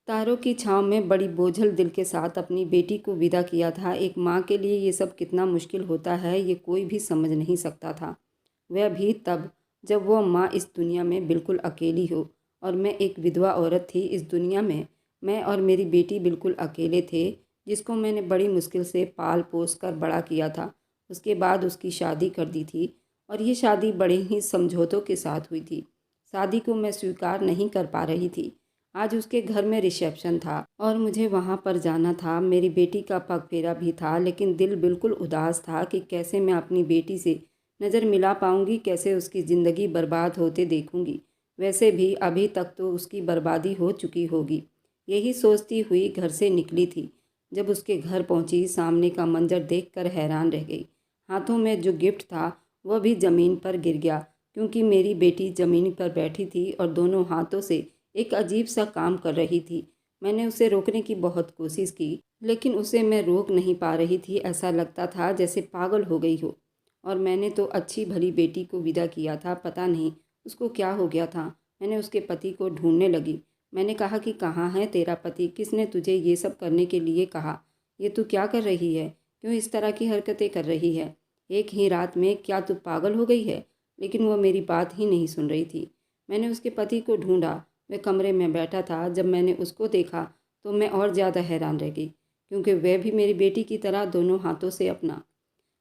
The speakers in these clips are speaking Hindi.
तारों की छाँव में बड़ी बोझल दिल के साथ अपनी बेटी को विदा किया था। एक माँ के लिए ये सब कितना मुश्किल होता है, ये कोई भी समझ नहीं सकता था। वह भी तब, जब वह माँ इस दुनिया में बिल्कुल अकेली हो और मैं एक विधवा औरत थी इस दुनिया में। मैं और मेरी बेटी बिल्कुल अकेले थे, जिसको मैंने बड़ी मुश्किल से पाल पोस कर बड़ा किया था। उसके बाद उसकी शादी कर दी थी और ये शादी बड़े ही समझौतों के साथ हुई थी। शादी को मैं स्वीकार नहीं कर पा रही थी। आज उसके घर में रिसेप्शन था और मुझे वहाँ पर जाना था। मेरी बेटी का पगफेरा भी था, लेकिन दिल बिल्कुल उदास था कि कैसे मैं अपनी बेटी से नज़र मिला पाऊँगी, कैसे उसकी ज़िंदगी बर्बाद होते देखूँगी। वैसे भी अभी तक तो उसकी बर्बादी हो चुकी होगी। यही सोचती हुई घर से निकली थी। जब उसके घर पहुँची, सामने का मंजर देखकर हैरान रह गई। हाथों में जो गिफ्ट था वह भी ज़मीन पर गिर गया, क्योंकि मेरी बेटी ज़मीन पर बैठी थी और दोनों हाथों से एक अजीब सा काम कर रही थी। मैंने उसे रोकने की बहुत कोशिश की, लेकिन उसे मैं रोक नहीं पा रही थी। ऐसा लगता था जैसे पागल हो गई हो। और मैंने तो अच्छी भली बेटी को विदा किया था, पता नहीं उसको क्या हो गया था। मैंने उसके पति को ढूंढने लगी। मैंने कहा कि कहाँ है तेरा पति, किसने तुझे ये सब करने के लिए कहा? ये तू क्या कर रही है? क्यों इस तरह की हरकतें कर रही है? एक ही रात में क्या तू पागल हो गई है? लेकिन वह मेरी बात ही नहीं सुन रही थी। मैंने उसके पति को ढूंढा। वह कमरे में बैठा था। जब मैंने उसको देखा तो मैं और ज़्यादा हैरान रह गई, क्योंकि वह भी मेरी बेटी की तरह दोनों हाथों से अपना।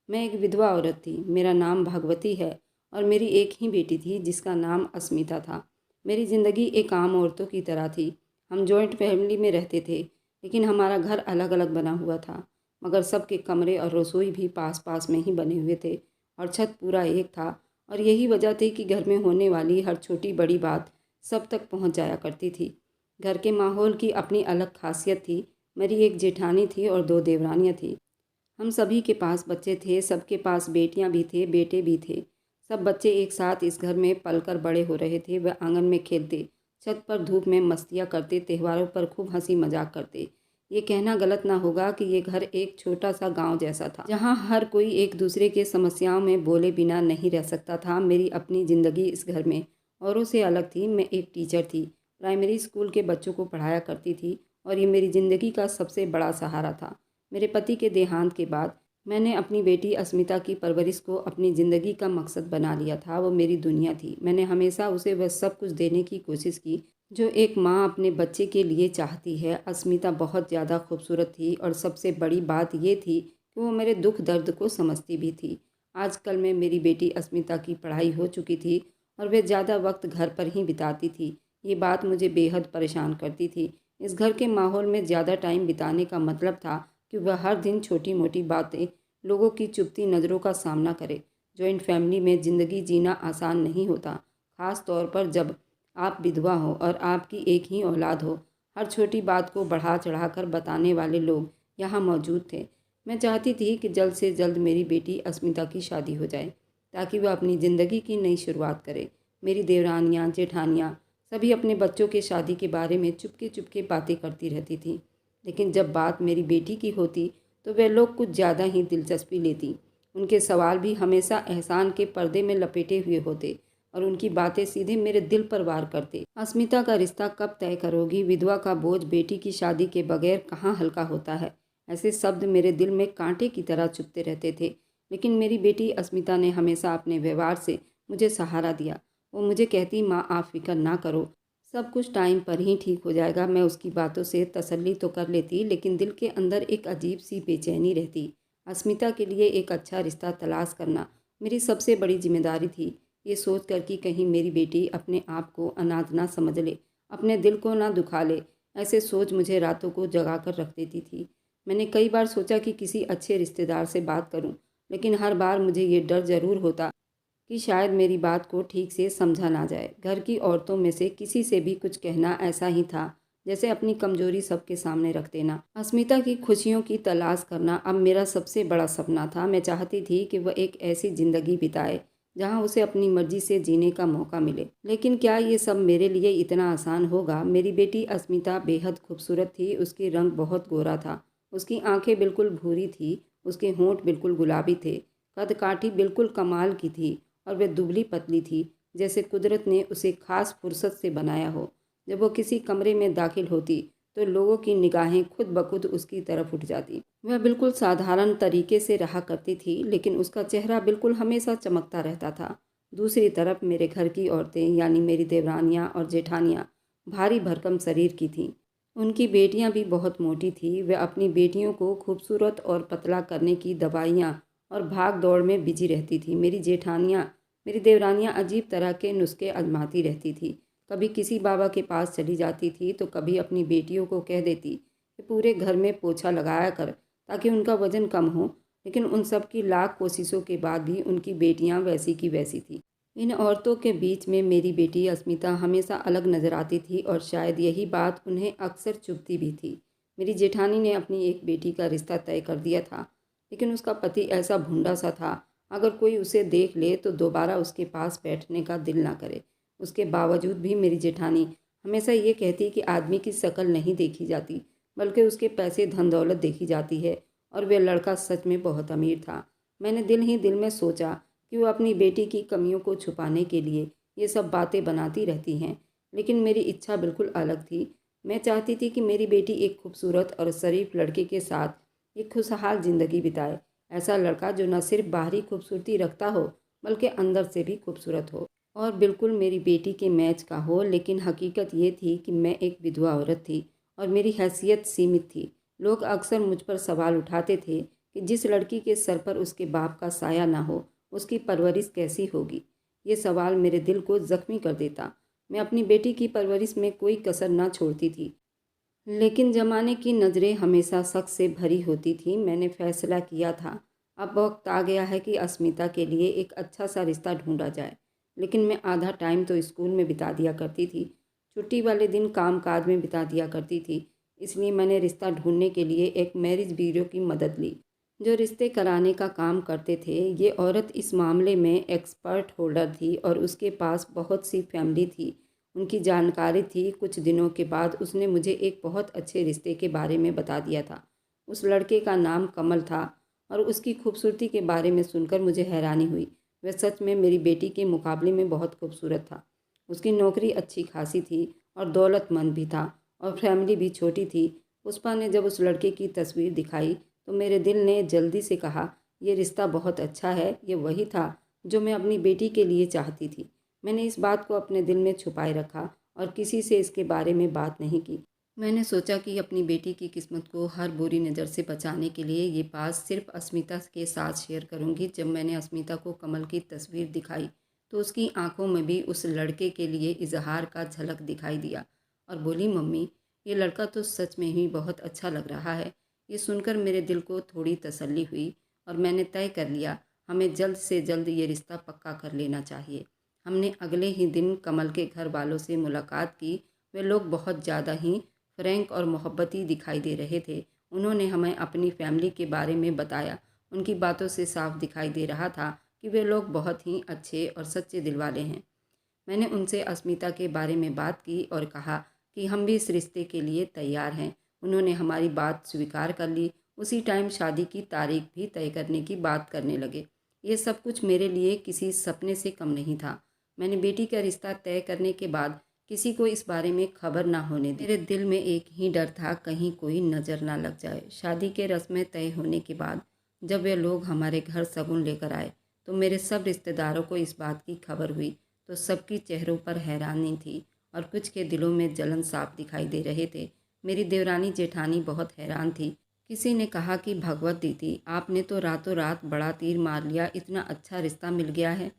मैं एक विधवा औरत थी। मेरा नाम भागवती है और मेरी एक ही बेटी थी जिसका नाम अस्मिता था। मेरी ज़िंदगी एक आम औरतों की तरह थी। हम जॉइंट फैमिली में रहते थे, लेकिन हमारा घर अलग अलग बना हुआ था। मगर सबके कमरे और रसोई भी पास पास में ही बने हुए थे और छत पूरा एक था। और यही वजह थी कि घर में होने वाली हर छोटी बड़ी बात सब तक पहुंच जाया करती थी। घर के माहौल की अपनी अलग खासियत थी। मेरी एक जेठानी थी और दो देवरानियाँ थीं। हम सभी के पास बच्चे थे, सबके पास बेटियां भी थे, बेटे भी थे। सब बच्चे एक साथ इस घर में पलकर बड़े हो रहे थे। वह आंगन में खेलते, छत पर धूप में मस्तियां करते, त्योहारों पर खूब हंसी मजाक करते। ये कहना गलत ना होगा कि ये घर एक छोटा सा गांव जैसा था, जहां हर कोई एक दूसरे के समस्याओं में बोले बिना नहीं रह सकता था। मेरी अपनी ज़िंदगी इस घर में औरों से अलग थी। मैं एक टीचर थी, प्राइमरी स्कूल के बच्चों को पढ़ाया करती थी और ये मेरी ज़िंदगी का सबसे बड़ा सहारा था। मेरे पति के देहांत के बाद मैंने अपनी बेटी अस्मिता की परवरिश को अपनी ज़िंदगी का मकसद बना लिया था। वो मेरी दुनिया थी। मैंने हमेशा उसे वह सब कुछ देने की कोशिश की जो एक माँ अपने बच्चे के लिए चाहती है। अस्मिता बहुत ज़्यादा खूबसूरत थी और सबसे बड़ी बात ये थी कि वो मेरे दुख दर्द को समझती भी थी। आजकल में मेरी बेटी अस्मिता की पढ़ाई हो चुकी थी और वह ज़्यादा वक्त घर पर ही बिताती थी। ये बात मुझे बेहद परेशान करती थी। इस घर के माहौल में ज़्यादा टाइम बिताने का मतलब था कि वह हर दिन छोटी मोटी बातें, लोगों की चुभती नज़रों का सामना करे। जॉइंट फैमिली में ज़िंदगी जीना आसान नहीं होता, ख़ास तौर पर जब आप विधवा हो और आपकी एक ही औलाद हो। हर छोटी बात को बढ़ा चढ़ा कर बताने वाले लोग यहाँ मौजूद थे। मैं चाहती थी कि जल्द से जल्द मेरी बेटी अस्मिता की शादी हो जाए, ताकि वह अपनी ज़िंदगी की नई शुरुआत करे। मेरी देवरानियाँ, जेठानियाँ सभी अपने बच्चों के शादी के बारे में चुपके चुपके बातें करती रहती थी, लेकिन जब बात मेरी बेटी की होती तो वे लोग कुछ ज़्यादा ही दिलचस्पी लेती। उनके सवाल भी हमेशा एहसान के पर्दे में लपेटे हुए होते और उनकी बातें सीधे मेरे दिल पर वार करते। अस्मिता का रिश्ता कब तय करोगी? विधवा का बोझ बेटी की शादी के बगैर कहाँ हल्का होता है? ऐसे शब्द मेरे दिल में कांटे की तरह चुभते रहते थे। लेकिन मेरी बेटी अस्मिता ने हमेशा अपने व्यवहार से मुझे सहारा दिया। वो मुझे कहती, माँ आप फिक्र ना करो, सब कुछ टाइम पर ही ठीक हो जाएगा। मैं उसकी बातों से तसल्ली तो कर लेती, लेकिन दिल के अंदर एक अजीब सी बेचैनी रहती। अस्मिता के लिए एक अच्छा रिश्ता तलाश करना मेरी सबसे बड़ी जिम्मेदारी थी। ये सोच कर कि कहीं मेरी बेटी अपने आप को अनाथ ना समझ ले, अपने दिल को ना दुखा ले, ऐसे सोच मुझे रातों को जगा कर रख देती थी। मैंने कई बार सोचा कि किसी अच्छे रिश्तेदार से बात करूं, लेकिन हर बार मुझे ये डर ज़रूर होता कि शायद मेरी बात को ठीक से समझा ना जाए। घर की औरतों में से किसी से भी कुछ कहना ऐसा ही था जैसे अपनी कमजोरी सबके सामने रख देना। अस्मिता की खुशियों की तलाश करना अब मेरा सबसे बड़ा सपना था। मैं चाहती थी कि वह एक ऐसी ज़िंदगी बिताए जहां उसे अपनी मर्जी से जीने का मौका मिले। लेकिन क्या ये सब मेरे लिए इतना आसान होगा? मेरी बेटी अस्मिता बेहद खूबसूरत थी। उसके रंग बहुत गोरा था, उसकी आंखें बिल्कुल भूरी थी, उसके होंठ बिल्कुल गुलाबी थे, कद काठी बिल्कुल कमाल की थी और वह दुबली पतली थी, जैसे कुदरत ने उसे खास फुर्सत से बनाया हो। जब वो किसी कमरे में दाखिल होती तो लोगों की निगाहें खुद ब खुद उसकी तरफ उठ जाती। वह बिल्कुल साधारण तरीके से रहा करती थी, लेकिन उसका चेहरा बिल्कुल हमेशा चमकता रहता था। दूसरी तरफ मेरे घर की औरतें यानी मेरी देवरानियाँ और जेठानियाँ भारी भरकम शरीर की थीं। उनकी बेटियां भी बहुत मोटी थीं। वे अपनी बेटियों को खूबसूरत और पतला करने की दवाइयाँ और भाग दौड़ में बिजी रहती थी। मेरी देवरानियाँ अजीब तरह के नुस्खे आजमाती रहती थी। कभी किसी बाबा के पास चली जाती थी तो कभी अपनी बेटियों को कह देती कि पूरे घर में पोछा लगाया कर ताकि उनका वजन कम हो, लेकिन उन सब की लाख कोशिशों के बाद भी उनकी बेटियां वैसी की वैसी थी। इन औरतों के बीच में मेरी बेटी अस्मिता हमेशा अलग नज़र आती थी और शायद यही बात उन्हें अक्सर चुभती भी थी। मेरी जेठानी ने अपनी एक बेटी का रिश्ता तय कर दिया था, लेकिन उसका पति ऐसा भुंडा सा था, अगर कोई उसे देख ले तो दोबारा उसके पास बैठने का दिल ना करे। उसके बावजूद भी मेरी जेठानी हमेशा ये कहती कि आदमी की शक्ल नहीं देखी जाती, बल्कि उसके पैसे धन दौलत देखी जाती है, और वह लड़का सच में बहुत अमीर था। मैंने दिल ही दिल में सोचा कि वो अपनी बेटी की कमियों को छुपाने के लिए ये सब बातें बनाती रहती हैं, लेकिन मेरी इच्छा बिल्कुल अलग थी। मैं चाहती थी कि मेरी बेटी एक खूबसूरत और शरीफ लड़के के साथ एक खुशहाल ज़िंदगी बिताए। ऐसा लड़का जो न सिर्फ बाहरी खूबसूरती रखता हो, बल्कि अंदर से भी खूबसूरत हो और बिल्कुल मेरी बेटी के मैच का हो। लेकिन हकीकत ये थी कि मैं एक विधवा औरत थी और मेरी हैसियत सीमित थी। लोग अक्सर मुझ पर सवाल उठाते थे कि जिस लड़की के सर पर उसके बाप का साया ना हो, उसकी परवरिश कैसी होगी। ये सवाल मेरे दिल को ज़ख्मी कर देता। मैं अपनी बेटी की परवरिश में कोई कसर ना छोड़ती थी, लेकिन ज़माने की नज़रें हमेशा शक से भरी होती थी। मैंने फैसला किया था, अब वक्त आ गया है कि अस्मिता के लिए एक अच्छा सा रिश्ता ढूंढा जाए। लेकिन मैं आधा टाइम तो स्कूल में बिता दिया करती थी, छुट्टी वाले दिन काम काज में बिता दिया करती थी। इसलिए मैंने रिश्ता ढूंढने के लिए एक मैरिज ब्यूरो की मदद ली, जो रिश्ते कराने का काम करते थे। ये औरत इस मामले में एक्सपर्ट होल्डर थी और उसके पास बहुत सी फैमिली थी, उनकी जानकारी थी। कुछ दिनों के बाद उसने मुझे एक बहुत अच्छे रिश्ते के बारे में बता दिया था। उस लड़के का नाम कमल था और उसकी खूबसूरती के बारे में सुनकर मुझे हैरानी हुई। वह सच में मेरी बेटी के मुकाबले में बहुत खूबसूरत था। उसकी नौकरी अच्छी खासी थी और दौलतमंद भी था और फैमिली भी छोटी थी। पुष्पा ने जब उस लड़के की तस्वीर दिखाई तो मेरे दिल ने जल्दी से कहा, ये रिश्ता बहुत अच्छा है। ये वही था जो मैं अपनी बेटी के लिए चाहती थी। मैंने इस बात को अपने दिल में छुपाए रखा और किसी से इसके बारे में बात नहीं की। मैंने सोचा कि अपनी बेटी की किस्मत को हर बुरी नज़र से बचाने के लिए ये बात सिर्फ अस्मिता के साथ शेयर करूंगी। जब मैंने अस्मिता को कमल की तस्वीर दिखाई तो उसकी आंखों में भी उस लड़के के लिए इजहार का झलक दिखाई दिया और बोली, मम्मी, ये लड़का तो सच में ही बहुत अच्छा लग रहा है। ये सुनकर मेरे दिल को थोड़ी तसल्ली हुई और मैंने तय कर लिया, हमें जल्द से जल्द ये रिश्ता पक्का कर लेना चाहिए। हमने अगले ही दिन कमल के घर वालों से मुलाकात की। वे लोग बहुत ज़्यादा ही फ्रैंक और मोहब्बती दिखाई दे रहे थे। उन्होंने हमें अपनी फैमिली के बारे में बताया। उनकी बातों से साफ दिखाई दे रहा था कि वे लोग बहुत ही अच्छे और सच्चे दिल वाले हैं। मैंने उनसे अस्मिता के बारे में बात की और कहा कि हम भी इस रिश्ते के लिए तैयार हैं। उन्होंने हमारी बात स्वीकार कर ली। उसी टाइम शादी की तारीख भी तय करने की बात करने लगे। ये सब कुछ मेरे लिए किसी सपने से कम नहीं था। मैंने बेटी का रिश्ता तय करने के बाद किसी को इस बारे में खबर ना होने दी। मेरे दिल में एक ही डर था, कहीं कोई नज़र ना लग जाए। शादी के रस्में तय होने के बाद जब वे लोग हमारे घर शगुन लेकर आए तो मेरे सब रिश्तेदारों को इस बात की खबर हुई तो सबकी चेहरों पर हैरानी थी और कुछ के दिलों में जलन साफ दिखाई दे रहे थे। मेरी देवरानी जेठानी बहुत हैरान थी। किसी ने कहा कि भगवत दीदी, आपने तो रातों रात बड़ा तीर मार लिया, इतना अच्छा रिश्ता मिल गया है।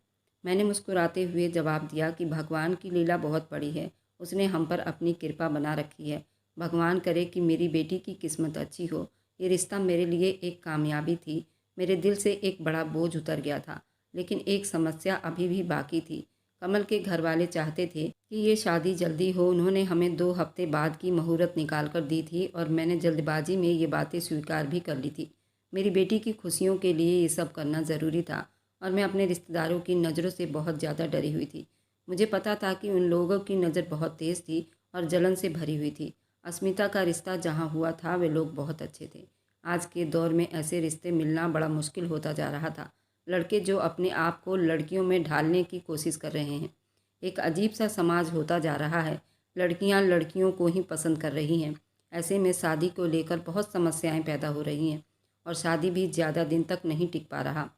मैंने मुस्कुराते हुए जवाब दिया कि भगवान की लीला बहुत बड़ी है, उसने हम पर अपनी कृपा बना रखी है। भगवान करे कि मेरी बेटी की किस्मत अच्छी हो। ये रिश्ता मेरे लिए एक कामयाबी थी। मेरे दिल से एक बड़ा बोझ उतर गया था, लेकिन एक समस्या अभी भी बाकी थी। कमल के घर वाले चाहते थे कि ये शादी जल्दी हो। उन्होंने हमें 2 हफ्ते बाद की मुहूर्त निकाल कर दी थी और मैंने जल्दबाजी में ये बातें स्वीकार भी कर ली थी। मेरी बेटी की खुशियों के लिए ये सब करना ज़रूरी था और मैं अपने रिश्तेदारों की नज़रों से बहुत ज़्यादा डरी हुई थी। मुझे पता था कि उन लोगों की नज़र बहुत तेज़ थी और जलन से भरी हुई थी। अस्मिता का रिश्ता जहाँ हुआ था वे लोग बहुत अच्छे थे। आज के दौर में ऐसे रिश्ते मिलना बड़ा मुश्किल होता जा रहा था। लड़के जो अपने आप को लड़कियों में ढालने की कोशिश कर रहे हैं। एक अजीब सा समाज होता जा रहा है। लड़कियां लड़कियों को ही पसंद कर रही हैं। ऐसे में शादी को लेकर बहुत समस्याएं पैदा हो रही हैं और शादी भी ज़्यादा दिन तक नहीं टिक पा रहा।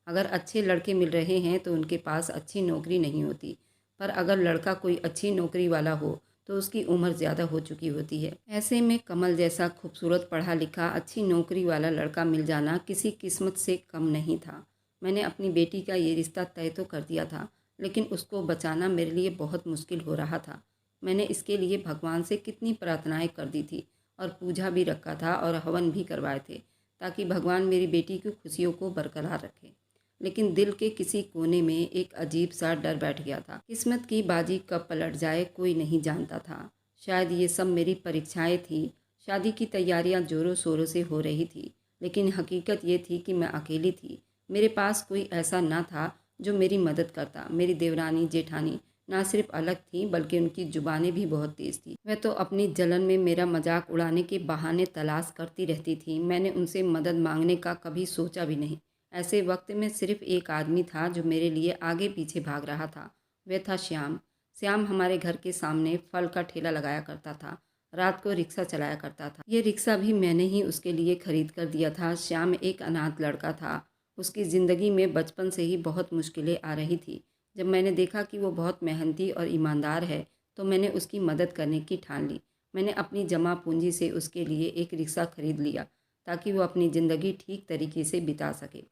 अगर अच्छे लड़के मिल रहे हैं तो उनके पास अच्छी नौकरी नहीं होती, पर अगर लड़का कोई अच्छी नौकरी वाला हो तो उसकी उम्र ज़्यादा हो चुकी होती है। ऐसे में कमल जैसा खूबसूरत पढ़ा लिखा अच्छी नौकरी वाला लड़का मिल जाना किसी किस्मत से कम नहीं था। मैंने अपनी बेटी का ये रिश्ता तय तो कर दिया था, लेकिन उसको बचाना मेरे लिए बहुत मुश्किल हो रहा था। मैंने इसके लिए भगवान से कितनी प्रार्थनाएं कर दी थी और पूजा भी रखा था और हवन भी करवाए थे, ताकि भगवान मेरी बेटी की खुशियों को बरकरार रखे। लेकिन दिल के किसी कोने में एक अजीब सा डर बैठ गया था। किस्मत की बाजी कब पलट जाए कोई नहीं जानता था। शायद ये सब मेरी परीक्षाएं थी। शादी की तैयारियां जोरों शोरों से हो रही थी, लेकिन हकीकत ये थी कि मैं अकेली थी। मेरे पास कोई ऐसा ना था जो मेरी मदद करता। मेरी देवरानी जेठानी ना सिर्फ अलग थी, बल्कि उनकी जुबानें भी बहुत तेज़ थी। वह तो अपनी जलन में मेरा मजाक उड़ाने के बहाने तलाश करती रहती थी। मैंने उनसे मदद मांगने का कभी सोचा भी नहीं। ऐसे वक्त में सिर्फ एक आदमी था जो मेरे लिए आगे पीछे भाग रहा था। वह था श्याम। श्याम हमारे घर के सामने फल का ठेला लगाया करता था। रात को रिक्शा चलाया करता था। ये रिक्शा भी मैंने ही उसके लिए खरीद कर दिया था। श्याम एक अनाथ लड़का था। उसकी ज़िंदगी में बचपन से ही बहुत मुश्किलें आ रही थी। जब मैंने देखा कि वो बहुत मेहनती और ईमानदार है, तो मैंने उसकी मदद करने की ठान ली। मैंने अपनी जमा पूंजी से उसके लिए एक रिक्शा खरीद लिया, ताकि वो अपनी ज़िंदगी ठीक तरीके से बिता सके।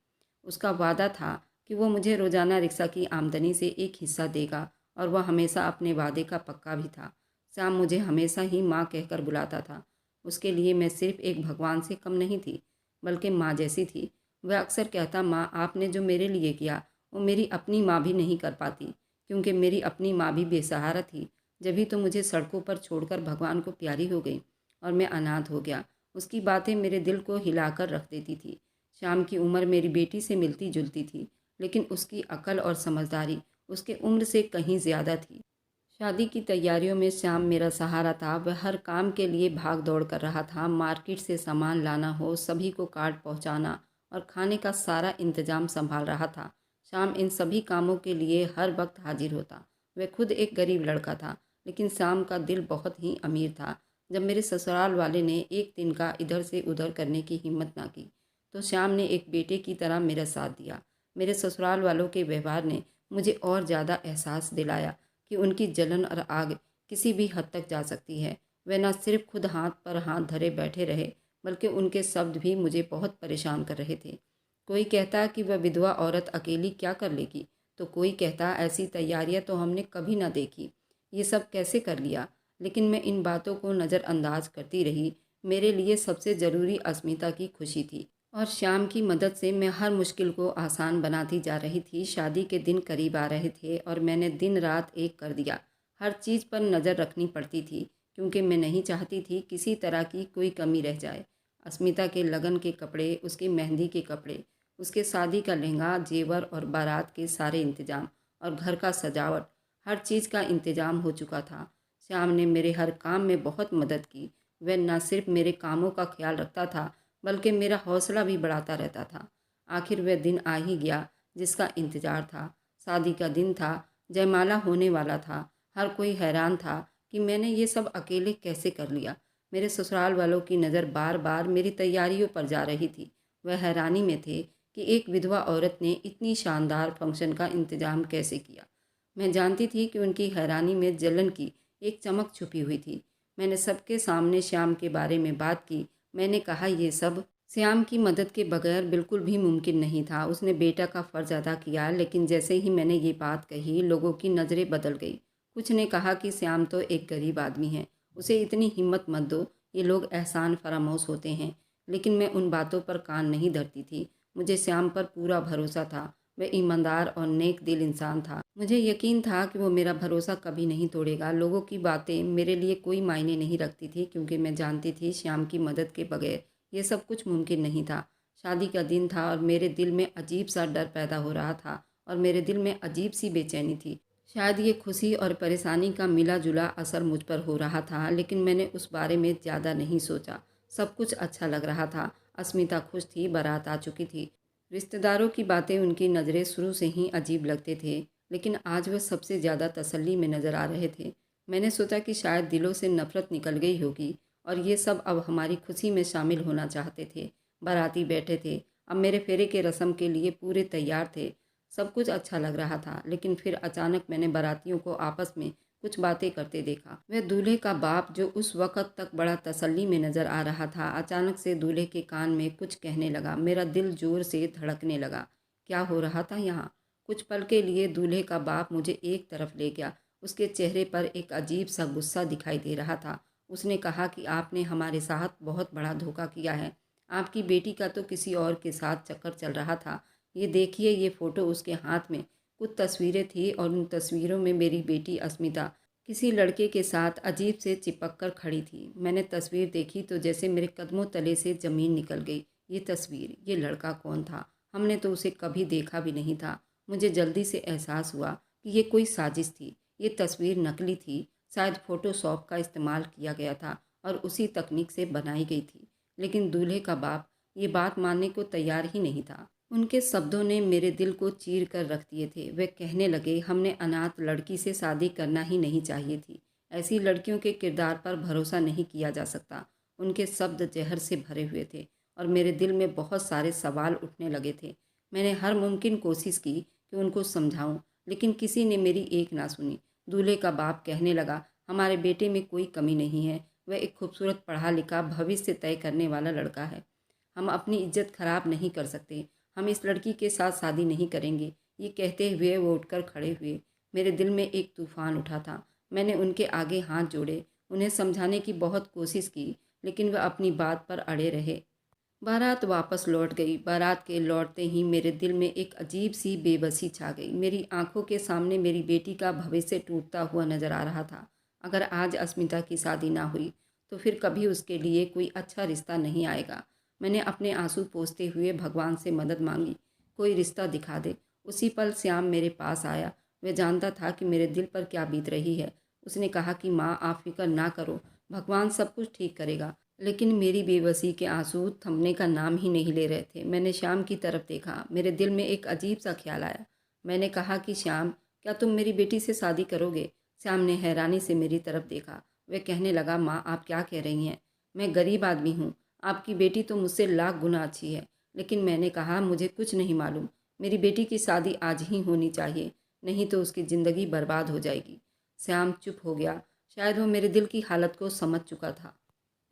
उसका वादा था कि वो मुझे रोज़ाना रिक्शा की आमदनी से एक हिस्सा देगा, और वह हमेशा अपने वादे का पक्का भी था। श्याम मुझे हमेशा ही माँ कहकर बुलाता था। उसके लिए मैं सिर्फ एक भगवान से कम नहीं थी, बल्कि माँ जैसी थी। वह अक्सर कहता, माँ आपने जो मेरे लिए किया वो मेरी अपनी माँ भी नहीं कर पाती, क्योंकि मेरी अपनी माँ भी बेसहारा थी। जभी तो मुझे सड़कों पर छोड़कर भगवान को प्यारी हो गई और मैं अनाथ हो गया। उसकी बातें मेरे दिल को हिलाकर रख देती थी। श्याम की उम्र मेरी बेटी से मिलती जुलती थी, लेकिन उसकी अकल और समझदारी उसके उम्र से कहीं ज़्यादा थी। शादी की तैयारियों में श्याम मेरा सहारा था। वह हर काम के लिए भाग दौड़ कर रहा था। मार्केट से सामान लाना हो, सभी को कार्ड पहुंचाना और खाने का सारा इंतजाम संभाल रहा था। श्याम इन सभी कामों के लिए हर वक्त हाजिर होता। वह खुद एक गरीब लड़का था, लेकिन श्याम का दिल बहुत ही अमीर था। जब मेरे ससुराल वाले ने एक दिन का इधर से उधर करने की हिम्मत ना की, तो श्याम ने एक बेटे की तरह मेरा साथ दिया। मेरे ससुराल वालों के व्यवहार ने मुझे और ज़्यादा एहसास दिलाया कि उनकी जलन और आग किसी भी हद तक जा सकती है। वे न सिर्फ खुद हाथ पर हाथ धरे बैठे रहे, बल्कि उनके शब्द भी मुझे बहुत परेशान कर रहे थे। कोई कहता कि वह विधवा औरत अकेली क्या कर लेगी, तो कोई कहता ऐसी तैयारियां तो हमने कभी ना देखी, ये सब कैसे कर लिया। लेकिन मैं इन बातों को नज़रअंदाज करती रही। मेरे लिए सबसे ज़रूरी अस्मिता की खुशी थी, और श्याम की मदद से मैं हर मुश्किल को आसान बनाती जा रही थी। शादी के दिन करीब आ रहे थे और मैंने दिन रात एक कर दिया। हर चीज़ पर नज़र रखनी पड़ती थी, क्योंकि मैं नहीं चाहती थी किसी तरह की कोई कमी रह जाए। अस्मिता के लगन के कपड़े, उसकी मेहंदी के कपड़े, उसके शादी का लहंगा, जेवर और बारात के सारे इंतजाम और घर का सजावट, हर चीज़ का इंतजाम हो चुका था। श्याम ने मेरे हर काम में बहुत मदद की। वह न सिर्फ मेरे कामों का ख्याल रखता था, बल्कि मेरा हौसला भी बढ़ाता रहता था। आखिर वह दिन आ ही गया जिसका इंतज़ार था। शादी का दिन था, जयमाला होने वाला था। हर कोई हैरान था कि मैंने ये सब अकेले कैसे कर लिया। मेरे ससुराल वालों की नज़र बार बार मेरी तैयारियों पर जा रही थी। वह हैरानी में थे कि एक विधवा औरत ने इतनी शानदार फंक्शन का इंतज़ाम कैसे किया। मैं जानती थी कि उनकी हैरानी में जलन की एक चमक छुपी हुई थी। मैंने सबके सामने श्याम के बारे में बात की। मैंने कहा, ये सब श्याम की मदद के बगैर बिल्कुल भी मुमकिन नहीं था। उसने बेटा का फ़र्ज़ अदा किया, लेकिन जैसे ही मैंने ये बात कही, लोगों की नज़रें बदल गई। कुछ ने कहा कि श्याम तो एक गरीब आदमी है, उसे इतनी हिम्मत मत दो, ये लोग एहसान फरामोश होते हैं। लेकिन मैं उन बातों पर कान नहीं धरती थी। मुझे श्याम पर पूरा भरोसा था। वह ईमानदार और नेक दिल इंसान था। मुझे यकीन था कि वो मेरा भरोसा कभी नहीं तोड़ेगा। लोगों की बातें मेरे लिए कोई मायने नहीं रखती थी, क्योंकि मैं जानती थी श्याम की मदद के बगैर ये सब कुछ मुमकिन नहीं था। शादी का दिन था और मेरे दिल में अजीब सा डर पैदा हो रहा था, और मेरे दिल में अजीब सी बेचैनी थी। शायद ये खुशी और परेशानी का मिला जुला असर मुझ पर हो रहा था, लेकिन मैंने उस बारे में ज़्यादा नहीं सोचा। सब कुछ अच्छा लग रहा था। अस्मिता खुश थी, बारात आ चुकी थी। रिश्तेदारों की बातें उनकी नज़रें शुरू से ही अजीब लगते थे, लेकिन आज वह सबसे ज़्यादा तसल्ली में नज़र आ रहे थे। मैंने सोचा कि शायद दिलों से नफ़रत निकल गई होगी और ये सब अब हमारी खुशी में शामिल होना चाहते थे। बाराती बैठे थे, अब मेरे फेरे के रस्म के लिए पूरे तैयार थे। सब कुछ अच्छा लग रहा था, लेकिन फिर अचानक मैंने बारातियों को आपस में कुछ बातें करते देखा। वह दूल्हे का बाप, जो उस वक़्त तक बड़ा तसल्ली में नज़र आ रहा था, अचानक से दूल्हे के कान में कुछ कहने लगा। मेरा दिल ज़ोर से धड़कने लगा। क्या हो रहा था यहाँ? कुछ पल के लिए दूल्हे का बाप मुझे एक तरफ ले गया। उसके चेहरे पर एक अजीब सा गुस्सा दिखाई दे रहा था। उसने कहा कि आपने हमारे साथ बहुत बड़ा धोखा किया है। आपकी बेटी का तो किसी और के साथ चक्कर चल रहा था। ये देखिए, ये फ़ोटो। उसके हाथ में कुछ तस्वीरें थी और उन तस्वीरों में मेरी बेटी अस्मिता किसी लड़के के साथ अजीब से चिपक कर खड़ी थी। मैंने तस्वीर देखी तो जैसे मेरे कदमों तले से ज़मीन निकल गई। ये तस्वीर, ये लड़का कौन था? हमने तो उसे कभी देखा भी नहीं था। मुझे जल्दी से एहसास हुआ कि ये कोई साजिश थी। ये तस्वीर नकली थी, शायद फ़ोटोशॉप का इस्तेमाल किया गया था और उसी तकनीक से बनाई गई थी। लेकिन दूल्हे का बाप ये बात मानने को तैयार ही नहीं था। उनके शब्दों ने मेरे दिल को चीर कर रख दिए थे। वे कहने लगे, हमने अनाथ लड़की से शादी करना ही नहीं चाहिए थी। ऐसी लड़कियों के किरदार पर भरोसा नहीं किया जा सकता। उनके शब्द जहर से भरे हुए थे और मेरे दिल में बहुत सारे सवाल उठने लगे थे। मैंने हर मुमकिन कोशिश की कि उनको समझाऊं, लेकिन किसी ने मेरी एक ना सुनी। दूल्हे का बाप कहने लगा, हमारे बेटे में कोई कमी नहीं है। वह एक खूबसूरत, पढ़ा लिखा, भविष्य तय करने वाला लड़का है। हम अपनी इज्जत खराब नहीं कर सकते। हम इस लड़की के साथ शादी नहीं करेंगे। ये कहते हुए वो उठकर खड़े हुए। मेरे दिल में एक तूफान उठा था। मैंने उनके आगे हाथ जोड़े, उन्हें समझाने की बहुत कोशिश की, लेकिन वह अपनी बात पर अड़े रहे। बारात वापस लौट गई। बारात के लौटते ही मेरे दिल में एक अजीब सी बेबसी छा गई। मेरी आंखों के सामने मेरी बेटी का भविष्य टूटता हुआ नजर आ रहा था। अगर आज अस्मिता की शादी ना हुई तो फिर कभी उसके लिए कोई अच्छा रिश्ता नहीं आएगा। मैंने अपने आंसू पोंछते हुए भगवान से मदद मांगी, कोई रिश्ता दिखा दे। उसी पल श्याम मेरे पास आया। वह जानता था कि मेरे दिल पर क्या बीत रही है। उसने कहा कि माँ, आप फिक्र ना करो, भगवान सब कुछ ठीक करेगा। लेकिन मेरी बेबसी के आंसू थमने का नाम ही नहीं ले रहे थे। मैंने श्याम की तरफ देखा। मेरे दिल में एक अजीब सा ख्याल आया। मैंने कहा कि श्याम, क्या तुम मेरी बेटी से शादी करोगे? श्याम ने हैरानी से मेरी तरफ देखा। वह कहने लगा, माँ, आप क्या कह रही हैं? मैं गरीब आदमी हूँ। आपकी बेटी तो मुझसे लाख गुना अच्छी है। लेकिन मैंने कहा, मुझे कुछ नहीं मालूम। मेरी बेटी की शादी आज ही होनी चाहिए, नहीं तो उसकी ज़िंदगी बर्बाद हो जाएगी। श्याम चुप हो गया। शायद वो मेरे दिल की हालत को समझ चुका था।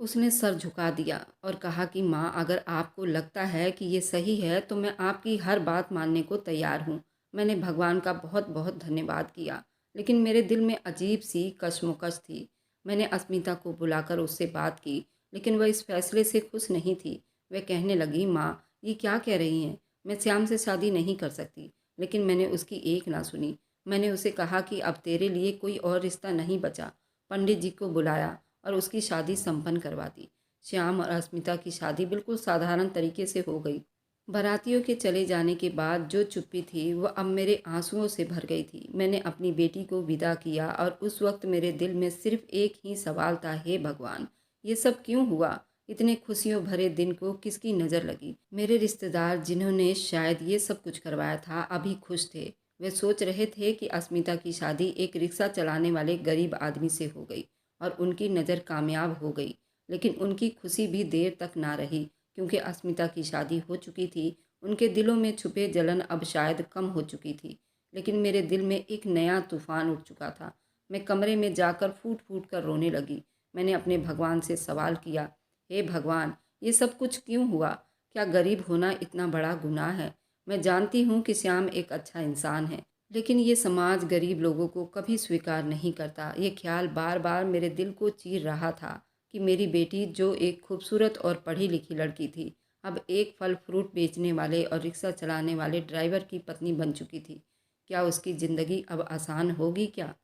उसने सर झुका दिया और कहा कि माँ, अगर आपको लगता है कि ये सही है तो मैं आपकी हर बात मानने को तैयार हूँ। मैंने भगवान का बहुत बहुत धन्यवाद किया, लेकिन मेरे दिल में अजीब सी कशमकश थी। मैंने अस्मिता को बुलाकर उससे बात की, लेकिन वह इस फैसले से खुश नहीं थी। वह कहने लगी, माँ, ये क्या कह रही हैं? मैं श्याम से शादी नहीं कर सकती। लेकिन मैंने उसकी एक ना सुनी। मैंने उसे कहा कि अब तेरे लिए कोई और रिश्ता नहीं बचा। पंडित जी को बुलाया और उसकी शादी संपन्न करवा दी। श्याम और अस्मिता की शादी बिल्कुल साधारण तरीके से हो गई। बारातियों के चले जाने के बाद जो चुप्पी थी वह अब मेरे आंसुओं से भर गई थी। मैंने अपनी बेटी को विदा किया और उस वक्त मेरे दिल में सिर्फ एक ही सवाल था, हे भगवान, ये सब क्यों हुआ? इतने खुशियों भरे दिन को किसकी नज़र लगी? मेरे रिश्तेदार, जिन्होंने शायद ये सब कुछ करवाया था, अभी खुश थे। वे सोच रहे थे कि अस्मिता की शादी एक रिक्शा चलाने वाले गरीब आदमी से हो गई और उनकी नज़र कामयाब हो गई। लेकिन उनकी खुशी भी देर तक ना रही, क्योंकि अस्मिता की शादी हो चुकी थी। उनके दिलों में छुपे जलन अब शायद कम हो चुकी थी। लेकिन मेरे दिल में एक नया तूफान उठ चुका था। मैं कमरे में जाकर फूट फूट कर रोने लगी। मैंने अपने भगवान से सवाल किया, हे भगवान, ये सब कुछ क्यों हुआ? क्या गरीब होना इतना बड़ा गुनाह है? मैं जानती हूँ कि श्याम एक अच्छा इंसान है, लेकिन ये समाज गरीब लोगों को कभी स्वीकार नहीं करता। ये ख्याल बार बार मेरे दिल को चीर रहा था कि मेरी बेटी, जो एक खूबसूरत और पढ़ी लिखी लड़की थी, अब एक फल फ्रूट बेचने वाले और रिक्शा चलाने वाले ड्राइवर की पत्नी बन चुकी थी। क्या उसकी ज़िंदगी अब आसान होगी? क्या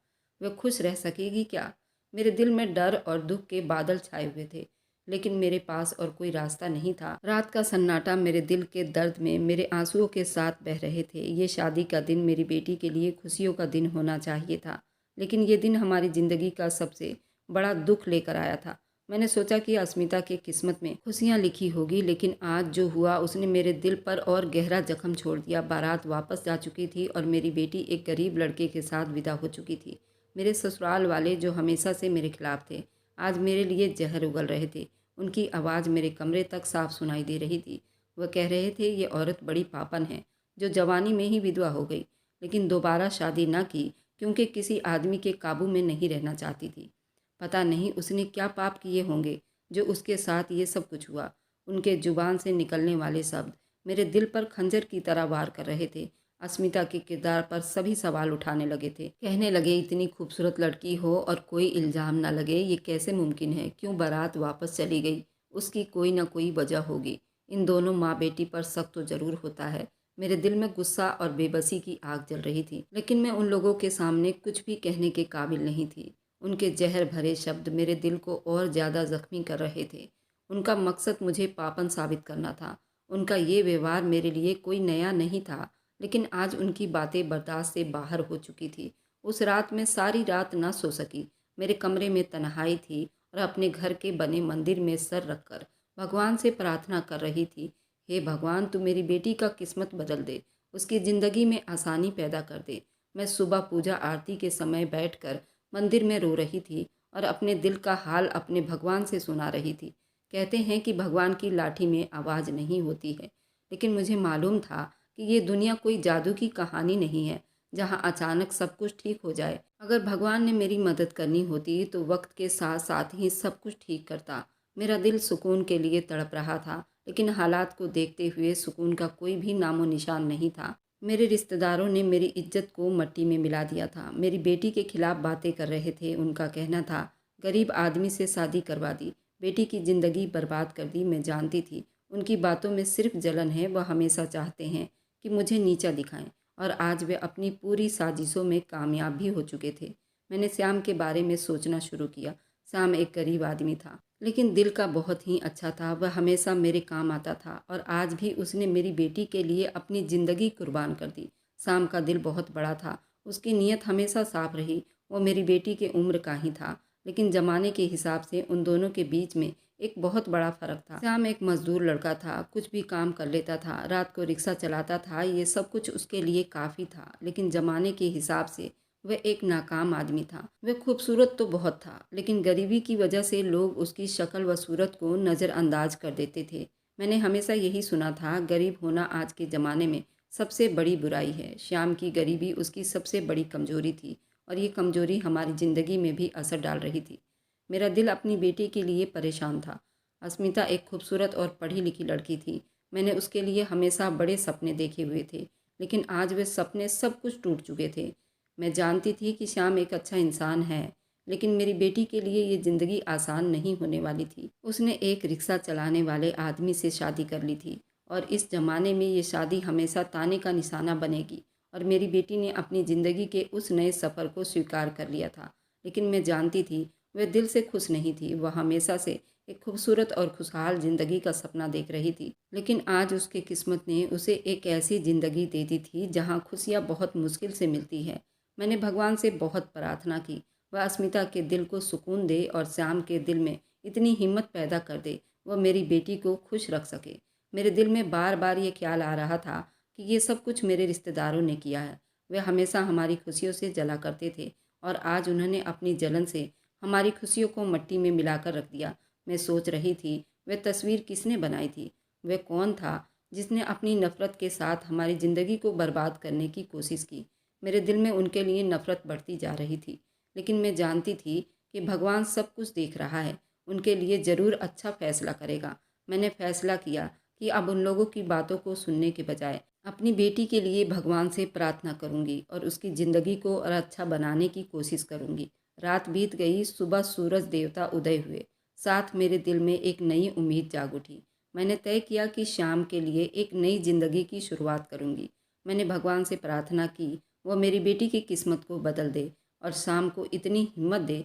वह खुश रह सकेगी? क्या? मेरे दिल में डर और दुख के बादल छाए हुए थे, लेकिन मेरे पास और कोई रास्ता नहीं था। रात का सन्नाटा मेरे दिल के दर्द में मेरे आंसुओं के साथ बह रहे थे। ये शादी का दिन मेरी बेटी के लिए खुशियों का दिन होना चाहिए था, लेकिन ये दिन हमारी ज़िंदगी का सबसे बड़ा दुख लेकर आया था। मैंने सोचा कि अस्मिता के किस्मत में खुशियाँ लिखी होगी, लेकिन आज जो हुआ उसने मेरे दिल पर और गहरा जख्म छोड़ दिया। बारात वापस जा चुकी थी और मेरी बेटी एक गरीब लड़के के साथ विदा हो चुकी थी। मेरे ससुराल वाले, जो हमेशा से मेरे खिलाफ थे, आज मेरे लिए जहर उगल रहे थे। उनकी आवाज़ मेरे कमरे तक साफ सुनाई दे रही थी। वह कह रहे थे, ये औरत बड़ी पापन है जो जवानी में ही विधवा हो गई, लेकिन दोबारा शादी न की क्योंकि किसी आदमी के काबू में नहीं रहना चाहती थी। पता नहीं उसने क्या पाप किए होंगे जो उसके साथ ये सब कुछ हुआ। उनके जुबान से निकलने वाले शब्द मेरे दिल पर खंजर की तरह वार कर रहे थे। अस्मिता के किरदार पर सभी सवाल उठाने लगे थे। कहने लगे, इतनी खूबसूरत लड़की हो और कोई इल्ज़ाम ना लगे, ये कैसे मुमकिन है? क्यों बारात वापस चली गई? उसकी कोई ना कोई वजह होगी। इन दोनों माँ बेटी पर शक तो ज़रूर होता है। मेरे दिल में गुस्सा और बेबसी की आग जल रही थी, लेकिन मैं उन लोगों के सामने कुछ भी कहने के काबिल नहीं थी। उनके जहर भरे शब्द मेरे दिल को और ज़्यादा जख्मी कर रहे थे। उनका मकसद मुझे पापन साबित करना था। उनका ये व्यवहार मेरे लिए कोई नया नहीं था, लेकिन आज उनकी बातें बर्दाश्त से बाहर हो चुकी थी। उस रात मैं सारी रात ना सो सकी। मेरे कमरे में तन्हाई थी और अपने घर के बने मंदिर में सर रखकर भगवान से प्रार्थना कर रही थी, हे भगवान, तू मेरी बेटी का किस्मत बदल दे, उसकी ज़िंदगी में आसानी पैदा कर दे। मैं सुबह पूजा आरती के समय बैठकर मंदिर में रो रही थी और अपने दिल का हाल अपने भगवान से सुना रही थी। कहते हैं कि भगवान की लाठी में आवाज़ नहीं होती है, लेकिन मुझे मालूम था कि ये दुनिया कोई जादू की कहानी नहीं है जहाँ अचानक सब कुछ ठीक हो जाए। अगर भगवान ने मेरी मदद करनी होती तो वक्त के साथ साथ ही सब कुछ ठीक करता। मेरा दिल सुकून के लिए तड़प रहा था, लेकिन हालात को देखते हुए सुकून का कोई भी नामो निशान नहीं था। मेरे रिश्तेदारों ने मेरी इज्जत को मट्टी में मिला दिया था। मेरी बेटी के खिलाफ बातें कर रहे थे। उनका कहना था, गरीब आदमी से शादी करवा दी, बेटी की ज़िंदगी बर्बाद कर दी। मैं जानती थी उनकी बातों में सिर्फ जलन है। वह हमेशा चाहते हैं कि मुझे नीचा दिखाएं, और आज वे अपनी पूरी साजिशों में कामयाब भी हो चुके थे। मैंने श्याम के बारे में सोचना शुरू किया। श्याम एक गरीब आदमी था, लेकिन दिल का बहुत ही अच्छा था। वह हमेशा मेरे काम आता था और आज भी उसने मेरी बेटी के लिए अपनी ज़िंदगी कुर्बान कर दी। श्याम का दिल बहुत बड़ा था, उसकी नीयत हमेशा साफ रही। वो मेरी बेटी के उम्र का ही था, लेकिन ज़माने के हिसाब से उन दोनों के बीच में एक बहुत बड़ा फ़र्क था। श्याम एक मजदूर लड़का था, कुछ भी काम कर लेता था, रात को रिक्शा चलाता था। ये सब कुछ उसके लिए काफ़ी था, लेकिन ज़माने के हिसाब से वह एक नाकाम आदमी था। वह खूबसूरत तो बहुत था, लेकिन गरीबी की वजह से लोग उसकी शक्ल व सूरत को नज़रअंदाज कर देते थे। मैंने हमेशा यही सुना था, गरीब होना आज के ज़माने में सबसे बड़ी बुराई है। श्याम की गरीबी उसकी सबसे बड़ी कमजोरी थी, और ये कमजोरी हमारी ज़िंदगी में भी असर डाल रही थी। मेरा दिल अपनी बेटी के लिए परेशान था। अस्मिता एक खूबसूरत और पढ़ी लिखी लड़की थी। मैंने उसके लिए हमेशा बड़े सपने देखे हुए थे, लेकिन आज वे सपने सब कुछ टूट चुके थे। मैं जानती थी कि श्याम एक अच्छा इंसान है, लेकिन मेरी बेटी के लिए ये ज़िंदगी आसान नहीं होने वाली थी। उसने एक रिक्शा चलाने वाले आदमी से शादी कर ली थी, और इस ज़माने में ये शादी हमेशा ताने का निशाना बनेगी। और मेरी बेटी ने अपनी ज़िंदगी के उस नए सफ़र को स्वीकार कर लिया था, लेकिन मैं जानती थी वह दिल से खुश नहीं थी। वह हमेशा से एक खूबसूरत और खुशहाल ज़िंदगी का सपना देख रही थी, लेकिन आज उसकी किस्मत ने उसे एक ऐसी ज़िंदगी दे दी थी जहाँ खुशियाँ बहुत मुश्किल से मिलती है। मैंने भगवान से बहुत प्रार्थना की, वह अस्मिता के दिल को सुकून दे और श्याम के दिल में इतनी हिम्मत पैदा कर दे वह मेरी बेटी को खुश रख सके। मेरे दिल में बार बार ये ख्याल आ रहा था कि ये सब कुछ मेरे रिश्तेदारों ने किया है। वे हमेशा हमारी खुशियों से जला करते थे, और आज उन्होंने अपनी जलन से हमारी खुशियों को मिट्टी में मिलाकर रख दिया। मैं सोच रही थी, वह तस्वीर किसने बनाई थी? वह कौन था जिसने अपनी नफ़रत के साथ हमारी ज़िंदगी को बर्बाद करने की कोशिश की? मेरे दिल में उनके लिए नफ़रत बढ़ती जा रही थी, लेकिन मैं जानती थी कि भगवान सब कुछ देख रहा है, उनके लिए ज़रूर अच्छा फ़ैसला करेगा। मैंने फ़ैसला किया कि अब उन लोगों की बातों को सुनने के बजाय अपनी बेटी के लिए भगवान से प्रार्थना करूंगी और उसकी ज़िंदगी को और अच्छा बनाने की कोशिश करूंगी। रात बीत गई, सुबह सूरज देवता उदय हुए, साथ मेरे दिल में एक नई उम्मीद जाग उठी। मैंने तय किया कि शाम के लिए एक नई ज़िंदगी की शुरुआत करूंगी। मैंने भगवान से प्रार्थना की, वह मेरी बेटी की किस्मत को बदल दे और शाम को इतनी हिम्मत दे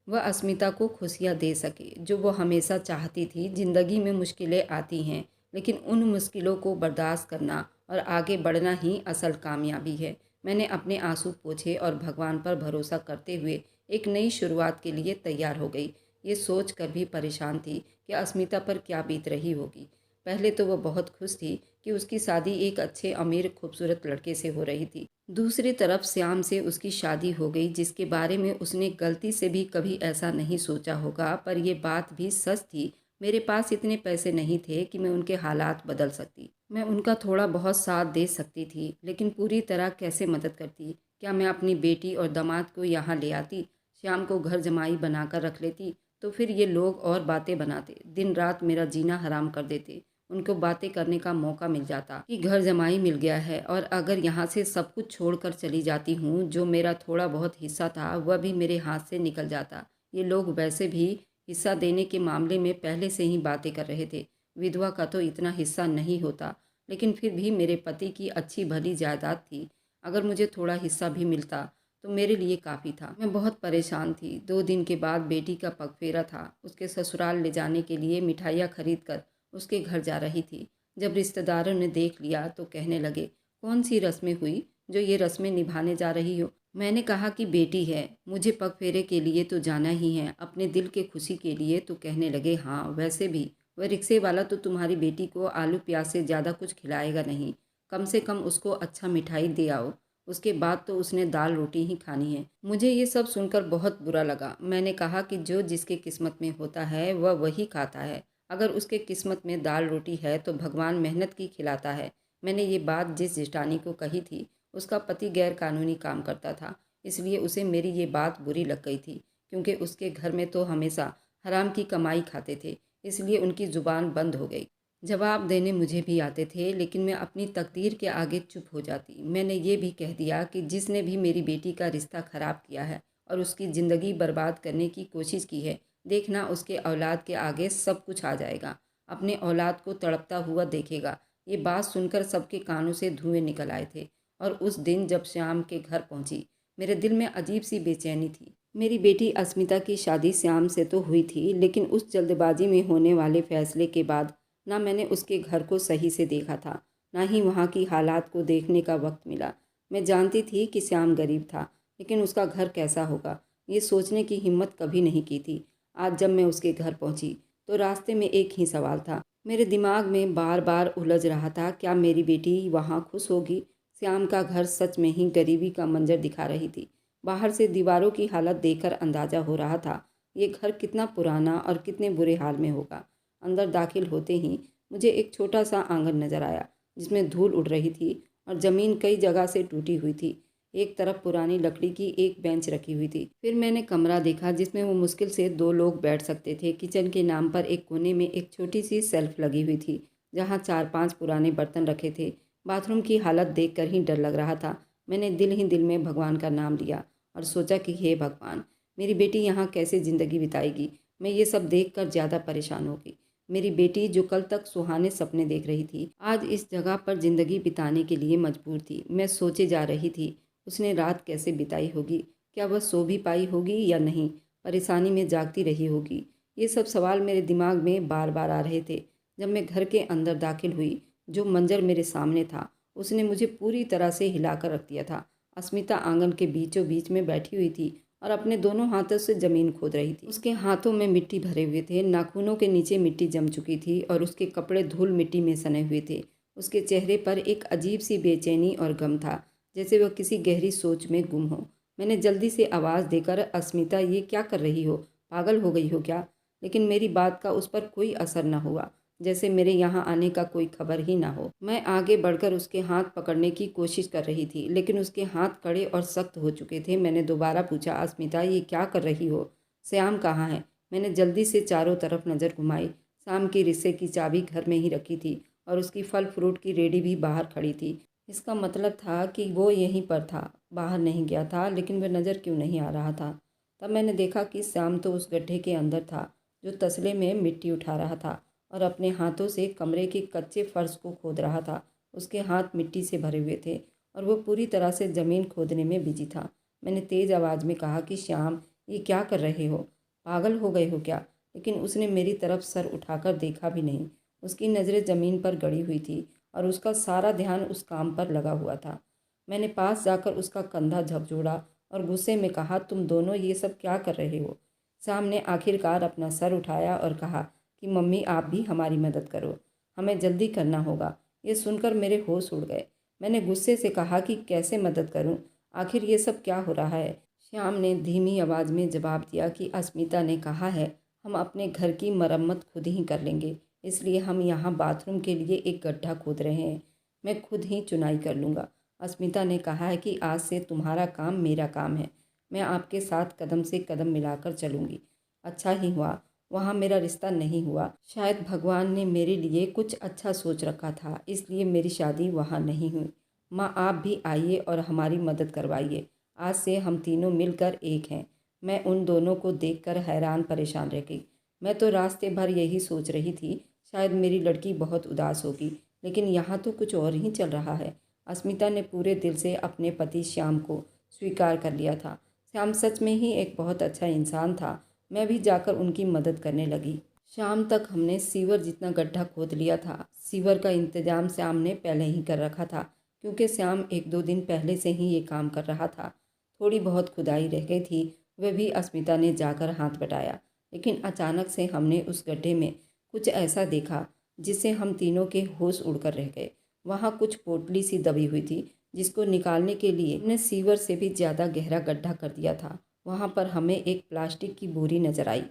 वह अस्मिता को खुशियाँ दे सके जो वो हमेशा चाहती थी। ज़िंदगी में मुश्किलें आती हैं, लेकिन उन मुश्किलों को बर्दाश्त करना और आगे बढ़ना ही असल कामयाबी है। मैंने अपने आंसू पोंछे और भगवान पर भरोसा करते हुए एक नई शुरुआत के लिए तैयार हो गई। ये सोच कर भी परेशान थी कि अस्मिता पर क्या बीत रही होगी। पहले तो वह बहुत खुश थी कि उसकी शादी एक अच्छे अमीर खूबसूरत लड़के से हो रही थी। दूसरी तरफ श्याम से उसकी शादी हो गई, जिसके बारे में उसने गलती से भी कभी ऐसा नहीं सोचा होगा, पर यह बात भी सच थी। मेरे पास इतने पैसे नहीं थे कि मैं उनके हालात बदल सकती। मैं उनका थोड़ा बहुत साथ दे सकती थी, लेकिन पूरी तरह कैसे मदद करती? क्या मैं अपनी बेटी और दामाद को यहाँ ले आती, श्याम को घर जमाई बनाकर रख लेती? तो फिर ये लोग और बातें बनाते, दिन रात मेरा जीना हराम कर देते। उनको बातें करने का मौका मिल जाता कि घर जमाई मिल गया है, और अगर यहाँ से सब कुछ छोड़कर चली जाती हूँ, जो मेरा थोड़ा बहुत हिस्सा था वह भी मेरे हाथ से निकल जाता। ये लोग वैसे भी हिस्सा देने के मामले में पहले से ही बातें कर रहे थे। विधवा का तो इतना हिस्सा नहीं होता, लेकिन फिर भी मेरे पति की अच्छी भली जायदाद थी। अगर मुझे थोड़ा हिस्सा भी मिलता तो मेरे लिए काफ़ी था। मैं बहुत परेशान थी। 2 दिन के बाद बेटी का पगफेरा था। उसके ससुराल ले जाने के लिए मिठाइयाँ खरीद कर उसके घर जा रही थी। जब रिश्तेदारों ने देख लिया तो कहने लगे, कौन सी रस्में हुई जो ये रस्में निभाने जा रही हो? मैंने कहा कि बेटी है, मुझे पगफेरे के लिए तो जाना ही है, अपने दिल के खुशी के लिए। तो कहने लगे, हाँ वैसे भी वह रिक्शे वाला तो तुम्हारी बेटी को आलू प्याज से ज़्यादा कुछ खिलाएगा नहीं। कम से कम उसको अच्छा मिठाई दे आओ। उसके बाद तो उसने दाल रोटी ही खानी है। मुझे ये सब सुनकर बहुत बुरा लगा। मैंने कहा कि जो जिसके किस्मत में होता है वह वही खाता है। अगर उसके किस्मत में दाल रोटी है तो भगवान मेहनत की खिलाता है। मैंने ये बात जिस जेठानी को कही थी, उसका पति गैर कानूनी काम करता था, इसलिए उसे मेरी ये बात बुरी लग गई थी। क्योंकि उसके घर में तो हमेशा हराम की कमाई खाते थे, इसलिए उनकी ज़ुबान बंद हो गई। जवाब देने मुझे भी आते थे, लेकिन मैं अपनी तकदीर के आगे चुप हो जाती। मैंने ये भी कह दिया कि जिसने भी मेरी बेटी का रिश्ता ख़राब किया है और उसकी ज़िंदगी बर्बाद करने की कोशिश की है, देखना उसके औलाद के आगे सब कुछ आ जाएगा। अपने औलाद को तड़पता हुआ देखेगा। ये बात सुनकर सबके कानों से धुएं निकल आए थे। और उस दिन जब श्याम के घर पहुंची, मेरे दिल में अजीब सी बेचैनी थी। मेरी बेटी अस्मिता की शादी श्याम से तो हुई थी, लेकिन उस जल्दबाजी में होने वाले फैसले के बाद ना मैंने उसके घर को सही से देखा था, ना ही वहाँ की हालात को देखने का वक्त मिला। मैं जानती थी कि श्याम गरीब था, लेकिन उसका घर कैसा होगा ये सोचने की हिम्मत कभी नहीं की थी। आज जब मैं उसके घर पहुँची तो रास्ते में एक ही सवाल था। मेरे दिमाग में बार बार उलझ रहा था, क्या मेरी बेटी वहाँ खुश होगी? श्याम का घर सच में ही गरीबी का मंजर दिखा रही थी। बाहर से दीवारों की हालत देखकर अंदाजा हो रहा था ये घर कितना पुराना और कितने बुरे हाल में होगा। अंदर दाखिल होते ही मुझे एक छोटा सा आंगन नजर आया, जिसमें धूल उड़ रही थी और ज़मीन कई जगह से टूटी हुई थी। एक तरफ पुरानी लकड़ी की एक बेंच रखी हुई थी। फिर मैंने कमरा देखा जिसमें वो मुश्किल से 2 लोग बैठ सकते थे। किचन के नाम पर एक कोने में एक छोटी सी सेल्फ लगी हुई थी, जहाँ 4-5 पुराने बर्तन रखे थे। बाथरूम की हालत देखकर ही डर लग रहा था। मैंने दिल ही दिल में भगवान का नाम लिया और सोचा कि हे भगवान, मेरी बेटी यहाँ कैसे ज़िंदगी बिताएगी? मैं ये सब देखकर ज़्यादा परेशान हो गई। मेरी बेटी जो कल तक सुहाने सपने देख रही थी, आज इस जगह पर ज़िंदगी बिताने के लिए मजबूर थी। मैं सोचे जा रही थी, उसने रात कैसे बिताई होगी? क्या वह सो भी पाई होगी या नहीं? परेशानी में जागती रही होगी? ये सब सवाल मेरे दिमाग में बार बार आ रहे थे। जब मैं घर के अंदर दाखिल हुई, जो मंजर मेरे सामने था उसने मुझे पूरी तरह से हिलाकर रख दिया था। अस्मिता आंगन के बीचों बीच में बैठी हुई थी और अपने दोनों हाथों से ज़मीन खोद रही थी। उसके हाथों में मिट्टी भरे हुए थे, नाखूनों के नीचे मिट्टी जम चुकी थी और उसके कपड़े धूल मिट्टी में सने हुए थे। उसके चेहरे पर एक अजीब सी बेचैनी और गम था, जैसे वह किसी गहरी सोच में गुम हो। मैंने जल्दी से आवाज़ देकर, अस्मिता ये क्या कर रही हो? पागल हो गई हो क्या? लेकिन मेरी बात का उस पर कोई असर न हुआ, जैसे मेरे यहाँ आने का कोई खबर ही ना हो। मैं आगे बढ़कर उसके हाथ पकड़ने की कोशिश कर रही थी, लेकिन उसके हाथ कड़े और सख्त हो चुके थे। मैंने दोबारा पूछा, अस्मिता ये क्या कर रही हो? श्याम कहाँ है? मैंने जल्दी से चारों तरफ नज़र घुमाई। शाम की रिक्शे की चाबी घर में ही रखी थी और उसकी फल फ्रूट की रेडी भी बाहर खड़ी थी। इसका मतलब था कि वो यहीं पर था, बाहर नहीं गया था। लेकिन वह नज़र क्यों नहीं आ रहा था? तब मैंने देखा कि श्याम तो उस गड्ढे के अंदर था, जो तसले में मिट्टी उठा रहा था और अपने हाथों से कमरे के कच्चे फर्श को खोद रहा था। उसके हाथ मिट्टी से भरे हुए थे और वह पूरी तरह से ज़मीन खोदने में बिजी था। मैंने तेज़ आवाज़ में कहा कि श्याम, ये क्या कर रहे हो? पागल हो गए हो क्या? लेकिन उसने मेरी तरफ सर उठाकर देखा भी नहीं। उसकी नज़रें ज़मीन पर गड़ी हुई थी और उसका सारा ध्यान उस काम पर लगा हुआ था। मैंने पास जाकर उसका कंधा झकझोड़ा और गुस्से में कहा, तुम दोनों ये सब क्या कर रहे हो? श्याम ने आखिरकार अपना सर उठाया और कहा कि मम्मी, आप भी हमारी मदद करो। हमें जल्दी करना होगा। ये सुनकर मेरे होश उड़ गए। मैंने गुस्से से कहा कि कैसे मदद करूं? आखिर ये सब क्या हो रहा है? श्याम ने धीमी आवाज़ में जवाब दिया कि अस्मिता ने कहा है हम अपने घर की मरम्मत खुद ही कर लेंगे, इसलिए हम यहाँ बाथरूम के लिए एक गड्ढा खोद रहे हैं। मैं खुद ही चुनाई कर लूँगा। अस्मिता ने कहा है कि आज से तुम्हारा काम मेरा काम है। मैं आपके साथ कदम से कदम मिलाकर चलूँगी। अच्छा ही हुआ वहाँ मेरा रिश्ता नहीं हुआ। शायद भगवान ने मेरे लिए कुछ अच्छा सोच रखा था, इसलिए मेरी शादी वहाँ नहीं हुई। माँ, आप भी आइए और हमारी मदद करवाइए। आज से हम तीनों मिलकर एक हैं। मैं उन दोनों को देखकर हैरान परेशान रह गई। मैं तो रास्ते भर यही सोच रही थी, शायद मेरी लड़की बहुत उदास होगी, लेकिन यहाँ तो कुछ और ही चल रहा है। अस्मिता ने पूरे दिल से अपने पति श्याम को स्वीकार कर लिया था। श्याम सच में ही एक बहुत अच्छा इंसान था। मैं भी जाकर उनकी मदद करने लगी। शाम तक हमने सीवर जितना गड्ढा खोद लिया था। सीवर का इंतजाम श्याम ने पहले ही कर रखा था, क्योंकि श्याम 1-2 दिन पहले से ही ये काम कर रहा था। थोड़ी बहुत खुदाई रह गई थी, वह भी अस्मिता ने जाकर हाथ बटाया। लेकिन अचानक से हमने उस गड्ढे में कुछ ऐसा देखा जिससे हम तीनों के होश उड़कर रह गए। वहाँ कुछ पोटली सी दबी हुई थी, जिसको निकालने के लिए हमने सीवर से भी ज़्यादा गहरा गड्ढा कर दिया था। वहाँ पर हमें एक प्लास्टिक की बोरी नजर आई।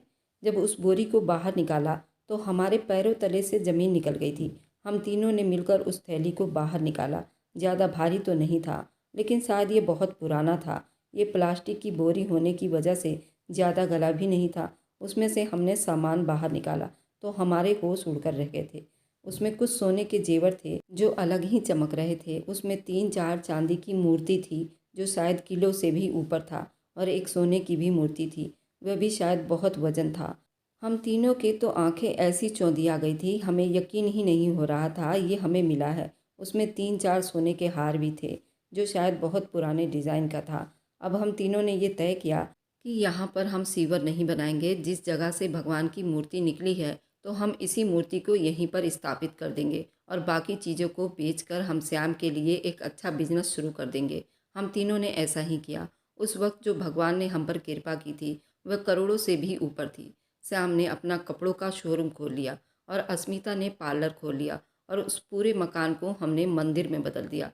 जब उस बोरी को बाहर निकाला तो हमारे पैरों तले से ज़मीन निकल गई थी। हम तीनों ने मिलकर उस थैली को बाहर निकाला। ज़्यादा भारी तो नहीं था, लेकिन शायद ये बहुत पुराना था। ये प्लास्टिक की बोरी होने की वजह से ज़्यादा गला भी नहीं था। उसमें से हमने सामान बाहर निकाला तो हमारे होश उड़कर रह गए थे। उसमें कुछ सोने के जेवर थे जो अलग ही चमक रहे थे। उसमें 3-4 चांदी की मूर्ति थी जो शायद किलो से भी ऊपर था, और एक सोने की भी मूर्ति थी, वह भी शायद बहुत वजन था। हम तीनों के तो आंखें ऐसी चौंधी आ गई थी, हमें यकीन ही नहीं हो रहा था ये हमें मिला है। उसमें 3-4 सोने के हार भी थे जो शायद बहुत पुराने डिज़ाइन का था। अब हम तीनों ने ये तय किया कि यहाँ पर हम सीवर नहीं बनाएंगे। जिस जगह से भगवान की मूर्ति निकली है तो हम इसी मूर्ति को यहीं पर स्थापित कर देंगे, और बाकी चीज़ों को बेचकर हम श्याम के लिए एक अच्छा बिजनेस शुरू कर देंगे। हम तीनों ने ऐसा ही किया। उस वक्त जो भगवान ने हम पर कृपा की थी वह करोड़ों से भी ऊपर थी। श्याम ने अपना कपड़ों का शोरूम खोल लिया और अस्मिता ने पार्लर खोल लिया, और उस पूरे मकान को हमने मंदिर में बदल दिया।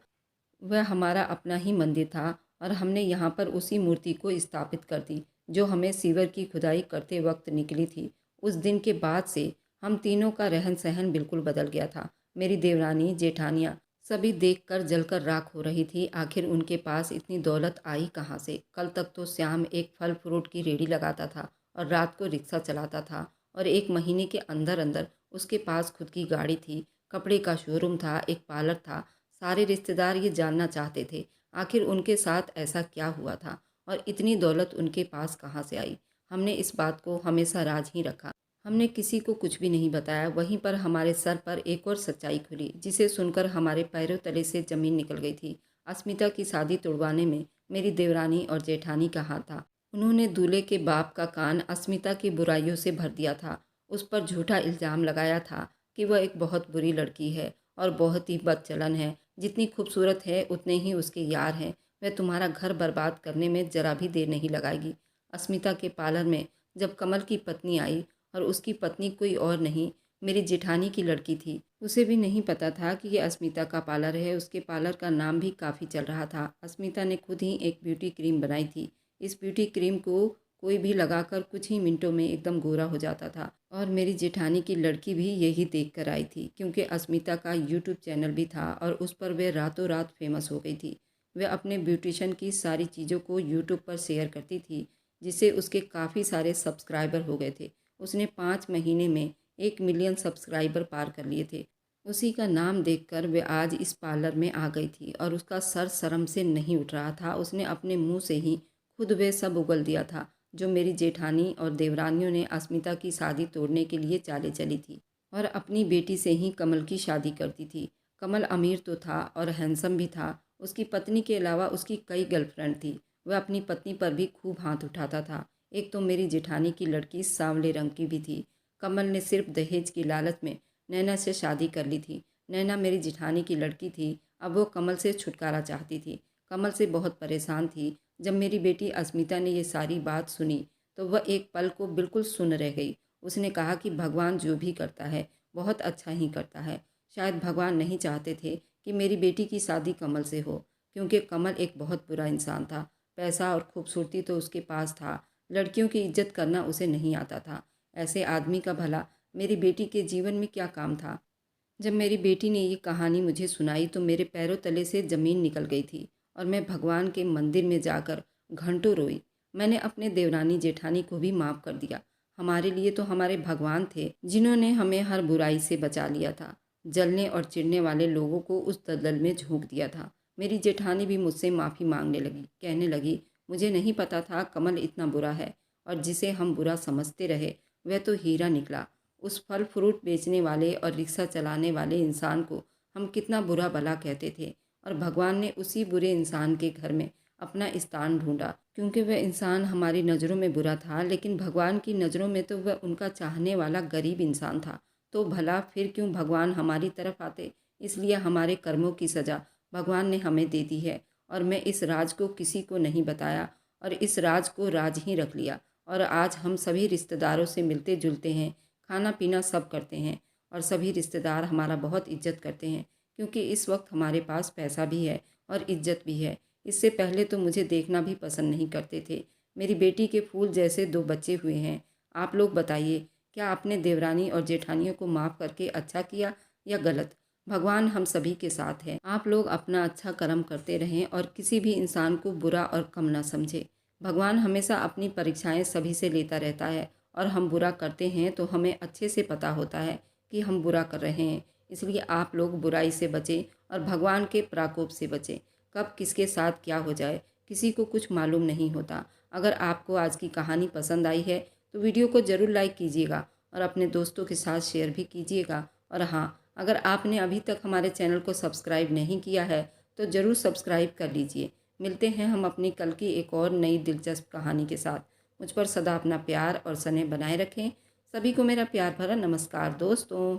वह हमारा अपना ही मंदिर था, और हमने यहाँ पर उसी मूर्ति को स्थापित कर दी जो हमें सीवर की खुदाई करते वक्त निकली थी। उस दिन के बाद से हम तीनों का रहन सहन बिल्कुल बदल गया था। मेरी देवरानी, जेठानियाँ सभी देखकर जलकर राख हो रही थी। आखिर उनके पास इतनी दौलत आई कहाँ से? कल तक तो श्याम एक फल फ्रूट की रेहड़ी लगाता था और रात को रिक्शा चलाता था, और 1 महीने के अंदर अंदर उसके पास खुद की गाड़ी थी, कपड़े का शोरूम था, एक पार्लर था। सारे रिश्तेदार ये जानना चाहते थे आखिर उनके साथ ऐसा क्या हुआ था और इतनी दौलत उनके पास कहाँ से आई। हमने इस बात को हमेशा राज ही रखा। हमने किसी को कुछ भी नहीं बताया। वहीं पर हमारे सर पर एक और सच्चाई खुली जिसे सुनकर हमारे पैरों तले से ज़मीन निकल गई थी। अस्मिता की शादी तुड़वाने में मेरी देवरानी और जेठानी का हाथ था। उन्होंने दूल्हे के बाप का कान अस्मिता की बुराइयों से भर दिया था। उस पर झूठा इल्ज़ाम लगाया था कि वह एक बहुत बुरी लड़की है और बहुत ही बदचलन है। जितनी खूबसूरत है उतने ही उसके यार हैं। वह तुम्हारा घर बर्बाद करने में ज़रा भी देर नहीं लगाएगी। अस्मिता के पार्लर में जब कमल की पत्नी आई, और उसकी पत्नी कोई और नहीं, मेरी जेठानी की लड़की थी। उसे भी नहीं पता था कि ये अस्मिता का पार्लर है। उसके पार्लर का नाम भी काफ़ी चल रहा था। अस्मिता ने खुद ही एक ब्यूटी क्रीम बनाई थी। इस ब्यूटी क्रीम को कोई भी लगाकर कुछ ही मिनटों में एकदम गोरा हो जाता था, और मेरी जेठानी की लड़की भी यही देख कर आई थी, क्योंकि अस्मिता का यूट्यूब चैनल भी था और उस पर वह रातों रात फेमस हो गई थी। वह अपने ब्यूटिशन की सारी चीज़ों को यूट्यूब पर शेयर करती थी, जिससे उसके काफ़ी सारे सब्सक्राइबर हो गए थे। उसने 5 महीने में 1 मिलियन सब्सक्राइबर पार कर लिए थे। उसी का नाम देखकर वह आज इस पार्लर में आ गई थी, और उसका सर शर्म से नहीं उठ रहा था। उसने अपने मुंह से ही खुद वह सब उगल दिया था जो मेरी जेठानी और देवरानियों ने अस्मिता की शादी तोड़ने के लिए चाले चली थी, और अपनी बेटी से ही कमल की शादी करती थी। कमल अमीर तो था और हैंडसम भी था। उसकी पत्नी के अलावा उसकी कई गर्लफ्रेंड थी। वह अपनी पत्नी पर भी खूब हाथ उठाता था। एक तो मेरी जेठानी की लड़की सांवले रंग की भी थी। कमल ने सिर्फ दहेज की लालच में नैना से शादी कर ली थी। नैना मेरी जेठानी की लड़की थी। अब वो कमल से छुटकारा चाहती थी। कमल से बहुत परेशान थी। जब मेरी बेटी अस्मिता ने ये सारी बात सुनी तो वह एक पल को बिल्कुल सुन्न रह गई। उसने कहा कि भगवान जो भी करता है बहुत अच्छा ही करता है। शायद भगवान नहीं चाहते थे कि मेरी बेटी की शादी कमल से हो, क्योंकि कमल एक बहुत बुरा इंसान था। पैसा और खूबसूरती तो उसके पास था, लड़कियों की इज्जत करना उसे नहीं आता था। ऐसे आदमी का भला मेरी बेटी के जीवन में क्या काम था। जब मेरी बेटी ने ये कहानी मुझे सुनाई तो मेरे पैरों तले से ज़मीन निकल गई थी और मैं भगवान के मंदिर में जाकर घंटों रोई। मैंने अपने देवरानी जेठानी को भी माफ़ कर दिया। हमारे लिए तो हमारे भगवान थे जिन्होंने हमें हर बुराई से बचा लिया था। जलने और चिढ़ने वाले लोगों को उस दलदल में झोंक दिया था। मेरी जेठानी भी मुझसे माफ़ी मांगने लगी, कहने लगी, मुझे नहीं पता था कमल इतना बुरा है, और जिसे हम बुरा समझते रहे वह तो हीरा निकला। उस फल फ्रूट बेचने वाले और रिक्शा चलाने वाले इंसान को हम कितना बुरा भला कहते थे, और भगवान ने उसी बुरे इंसान के घर में अपना स्थान ढूंढा, क्योंकि वह इंसान हमारी नज़रों में बुरा था, लेकिन भगवान की नज़रों में तो वह उनका चाहने वाला गरीब इंसान था। तो भला फिर क्यों भगवान हमारी तरफ आते। इसलिए हमारे कर्मों की सज़ा भगवान ने हमें दे दी है, और मैं इस राज को किसी को नहीं बताया और इस राज को राज ही रख लिया। और आज हम सभी रिश्तेदारों से मिलते जुलते हैं, खाना पीना सब करते हैं, और सभी रिश्तेदार हमारा बहुत इज्जत करते हैं, क्योंकि इस वक्त हमारे पास पैसा भी है और इज्जत भी है। इससे पहले तो मुझे देखना भी पसंद नहीं करते थे। मेरी बेटी के फूल जैसे 2 बच्चे हुए हैं। आप लोग बताइए, क्या आपने देवरानी और जेठानियों को माफ़ करके अच्छा किया या गलत? भगवान हम सभी के साथ है। आप लोग अपना अच्छा कर्म करते रहें और किसी भी इंसान को बुरा और कम ना समझे। भगवान हमेशा अपनी परीक्षाएं सभी से लेता रहता है, और हम बुरा करते हैं तो हमें अच्छे से पता होता है कि हम बुरा कर रहे हैं। इसलिए आप लोग बुराई से बचें और भगवान के प्रकोप से बचें। कब किसके साथ क्या हो जाए किसी को कुछ मालूम नहीं होता। अगर आपको आज की कहानी पसंद आई है तो वीडियो को ज़रूर लाइक कीजिएगा और अपने दोस्तों के साथ शेयर भी कीजिएगा। और हाँ, अगर आपने अभी तक हमारे चैनल को सब्सक्राइब नहीं किया है तो ज़रूर सब्सक्राइब कर लीजिए। मिलते हैं हम अपनी कल की एक और नई दिलचस्प कहानी के साथ। मुझ पर सदा अपना प्यार और स्नेह बनाए रखें। सभी को मेरा प्यार भरा नमस्कार दोस्तों।